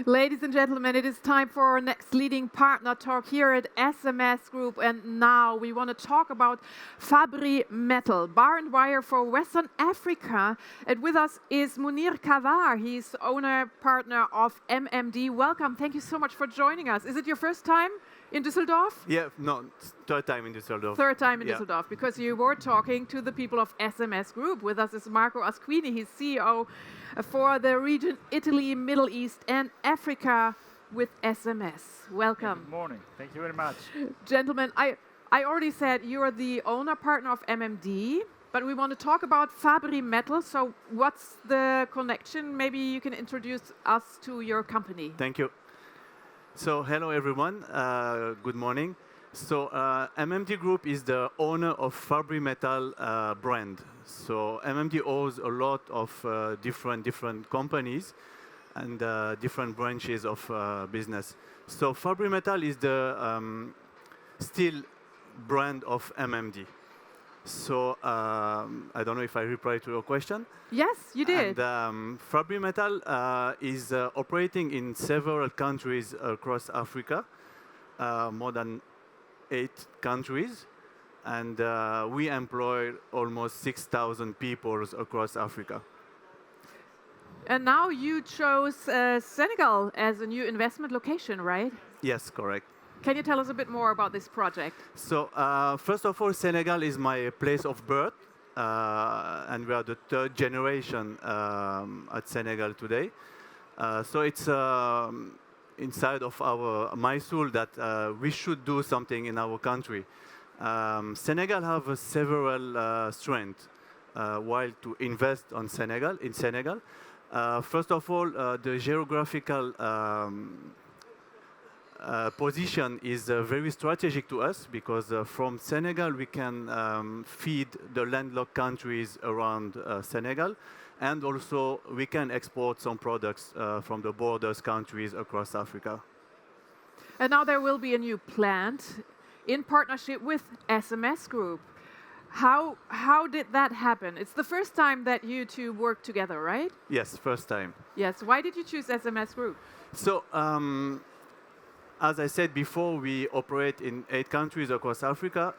Ladies and gentlemen, it is time for our next leading partner talk here at SMS Group. And now we want to talk about Fabrimetal, bar and wire for Western Africa. And with us is Munir Kavar. He's owner partner of MMD. Welcome. Thank you so much for joining us. Is it your first time in Düsseldorf? Yeah, no, third time in Düsseldorf. Third time in Düsseldorf, because you were talking to the people of SMS Group. With us is Marco Asquini. He's CEO for the region Italy, Middle East, and Africa with SMS. Welcome. Good morning. Thank you very much. Gentlemen, I already said you are the owner partner of MMD, but we want to talk about Fabrimetal. So what's the connection? Maybe you can introduce us to your company. Thank you. So hello everyone, good morning. So MMD Group is the owner of Fabrimetal brand. So MMD owns a lot of different companies and different branches of business. So Fabrimetal is the still brand of MMD. So I don't know if I replied to your question. Yes, you did. And Fabrimetal is operating in several countries across Africa, more than 8 countries, and we employ almost 6,000 people across Africa. And now you chose Senegal as a new investment location, right? Yes, correct. Can you tell us a bit more about this project? So first of all, Senegal is my place of birth, and we are the 3rd generation at Senegal today. So it's inside of my soul that we should do something in our country. Senegal have several strengths while to invest in Senegal. First of all, the geographical position is very strategic to us because from Senegal we can feed the landlocked countries around Senegal, and also we can export some products from the borders countries across Africa. And now there will be a new plant in partnership with SMS Group. How did that happen? It's the first time that you two work together, right? Yes, first time. Yes. Why did you choose SMS Group? So as I said before, we operate in 8 countries across Africa,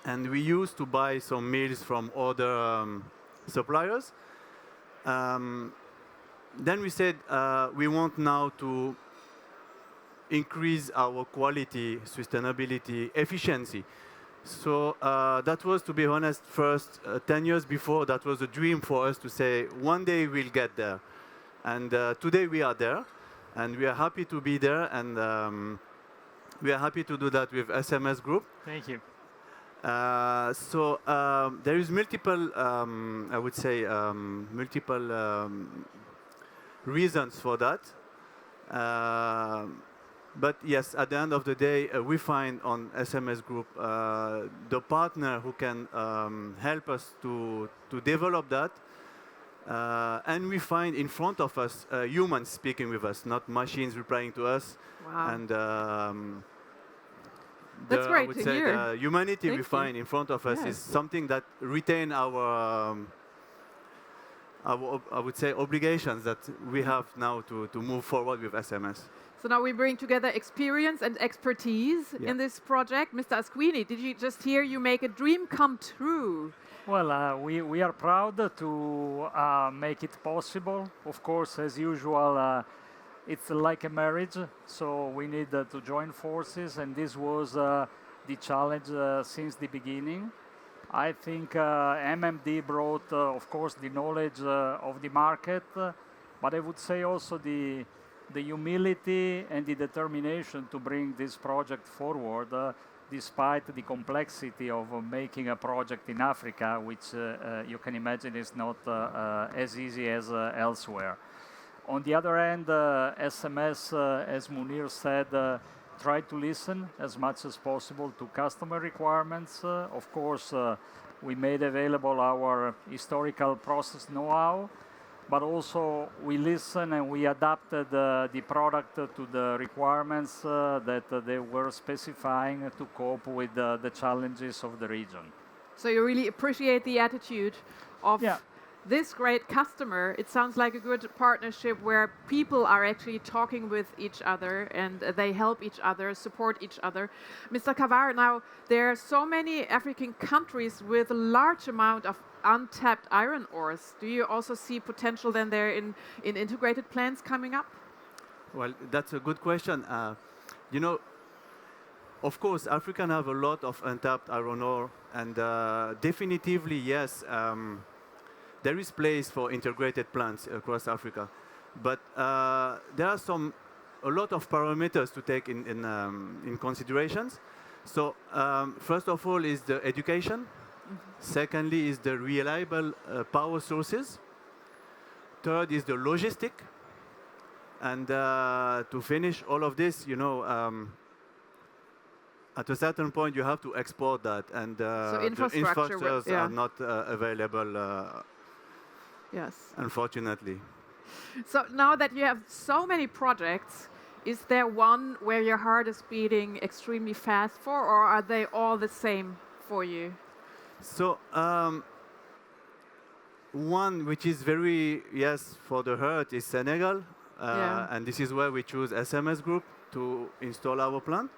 and we used to buy some mills from other suppliers. Then we said we want now to increase our quality, sustainability, efficiency. So that was, to be honest, first 10 years before, that was a dream for us to say, one day we'll get there. And today we are there. And we are happy to be there, and we are happy to do that with SMS Group. Thank you. So there is multiple, I would say, multiple reasons for that. But yes, at the end of the day, we find on SMS Group the partner who can help us to develop that. And we find in front of us humans speaking with us, not machines replying to us. Wow. And That's great I would to say hear. the humanity Thank we find in front of us Yes. is something that retain our I would say obligations that we have now to move forward with SMS. So now we bring together experience and expertise in this project. Mr. Asquini, did you just hear you make a dream come true? Well, we are proud to make it possible. Of course, as usual, it's like a marriage, so we need to join forces, and this was the challenge since the beginning. I think MMD brought, of course, the knowledge of the market, but I would say also the humility and the determination to bring this project forward, despite the complexity of making a project in Africa, which you can imagine is not as easy as elsewhere. On the other hand, SMS, as Munir said, try to listen as much as possible to customer requirements. Of course, we made available our historical process know-how, but also we listen and we adapted the product to the requirements that they were specifying to cope with the challenges of the region. So you really appreciate the attitude of this great customer, it sounds like a good partnership where people are actually talking with each other and they help each other, support each other. Mr. Kavar, now there are so many African countries with a large amount of untapped iron ores. Do you also see potential then there in integrated plants coming up? Well, that's a good question. You know, of course, Africans have a lot of untapped iron ore, and definitively, yes, there is place for integrated plants across Africa. But there are a lot of parameters to take in considerations. So first of all is the education. Secondly is the reliable power sources. Third is the logistic. And to finish all of this, you know, at a certain point you have to export that, and So the infrastructure, infrastructures yeah. are not available, Yes. unfortunately. So now that you have so many projects, is there one where your heart is beating extremely fast for, or are they all the same for you? So one which is very, yes, for the heart is Senegal. Yeah. And this is where we choose SMS Group to install our plant.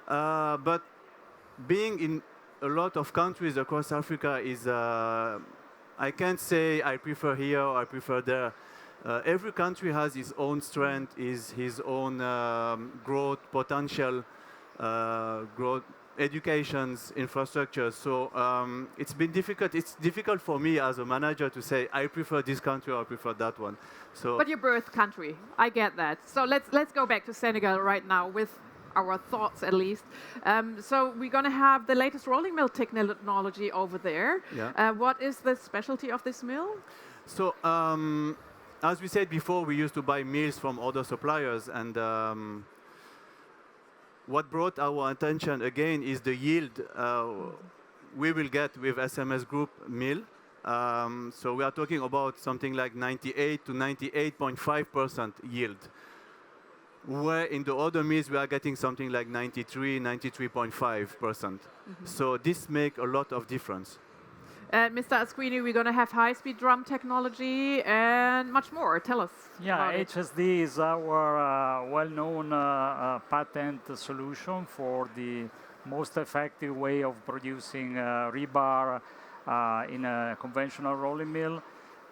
But being in a lot of countries across Africa is, I can't say I prefer here or I prefer there. Every country has its own strength, his own growth potential, growth, educations, infrastructure. So it's been difficult. It's difficult for me as a manager to say I prefer this country or I prefer that one. So, But your birth country, I get that. So let's go back to Senegal right now with our thoughts at least. So we're going to have the latest rolling mill technology over there. Yeah. What is the specialty of this mill? So as we said before, we used to buy mills from other suppliers, and what brought our attention again is the yield we will get with SMS Group mill. So we are talking about something like 98 to 98.5% yield, where in the other mills we are getting something like 93, 93.5%. So this makes a lot of difference. Mr. Asquini, we're going to have high-speed drum technology and much more. Tell us. Yeah, about it. HSD is our well-known patent solution for the most effective way of producing rebar in a conventional rolling mill.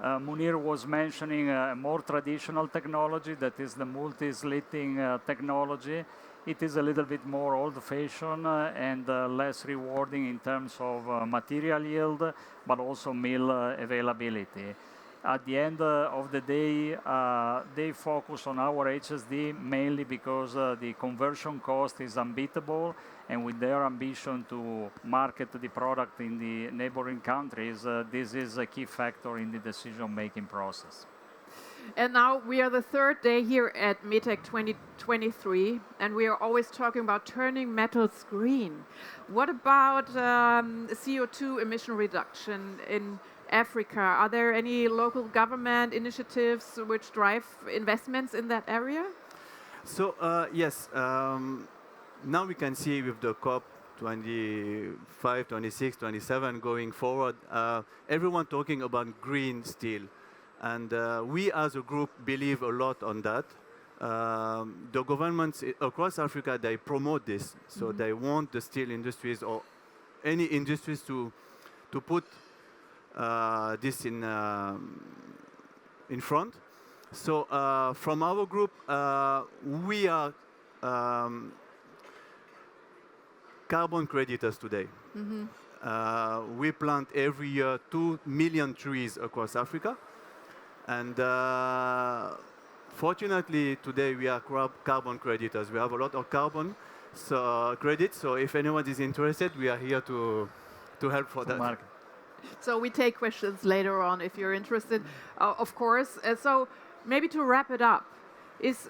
Munir was mentioning a more traditional technology, that is the multi-slitting technology. It is a little bit more old-fashioned and less rewarding in terms of material yield, but also mill availability. At the end of the day, they focus on our HSD mainly because the conversion cost is unbeatable, and with their ambition to market the product in the neighboring countries, this is a key factor in the decision-making process. And now we are the third day here at METEC 2023, and we are always talking about turning metals green. What about CO2 emission reduction in Africa? Are there any local government initiatives which drive investments in that area? So yes, now we can see with the COP 25, 26, 27 going forward, everyone talking about green steel. And we as a group believe a lot on that. The governments across Africa, they promote this. So they want the steel industries or any industries to put this in front. So from our group, we are carbon creditors today. We plant every year 2 million trees across Africa. And fortunately, today we are carbon creditors. We have a lot of carbon credits. So if anyone is interested, we are here to help for that. Mark. So we take questions later on if you're interested, of course. So maybe to wrap it up,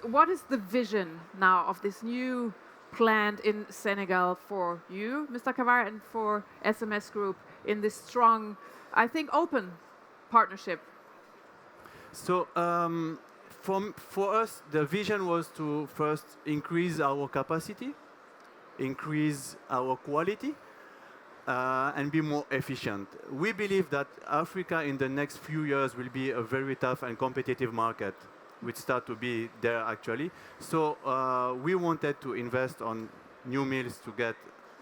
what is the vision now of this new plant in Senegal for you, Mr. Kavar, and for SMS Group in this strong, I think, open partnership? So for us, the vision was to first increase our capacity, increase our quality, and be more efficient. We believe that Africa in the next few years will be a very tough and competitive market, which start to be there actually. So we wanted to invest on new mills to get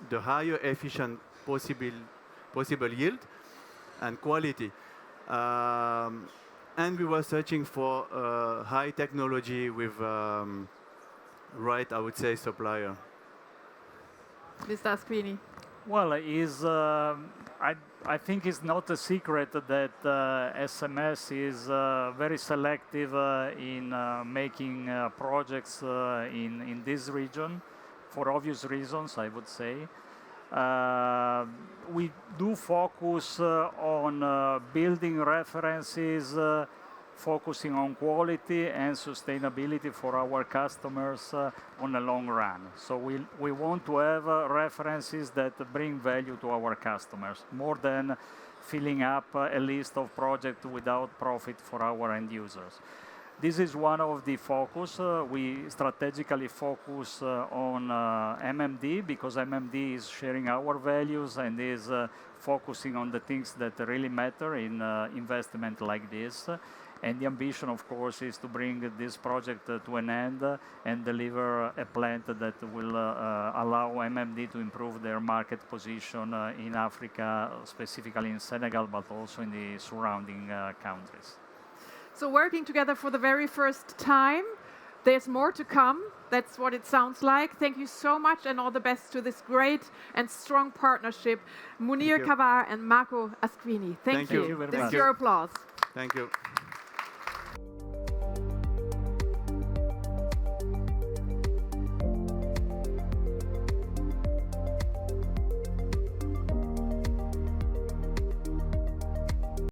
the higher efficient possible yield and quality. And we were searching for high technology with right, I would say, supplier. Mr. Asquini. Well, I think it's not a secret that SMS is very selective in making projects in this region, for obvious reasons, I would say. We do focus on building references, focusing on quality and sustainability for our customers on the long run. So we want to have references that bring value to our customers, more than filling up a list of projects without profit for our end users. This is one of the focus. We strategically focus on MMD because MMD is sharing our values and is focusing on the things that really matter in investment like this. And the ambition, of course, is to bring this project to an end and deliver a plant that will allow MMD to improve their market position in Africa, specifically in Senegal, but also in the surrounding countries. So working together for the very first time, there's more to come. That's what it sounds like. Thank you so much and all the best to this great and strong partnership. Munir Kavar and Marco Asquini. Thank you. Thank you very This much. is your applause. Thank you.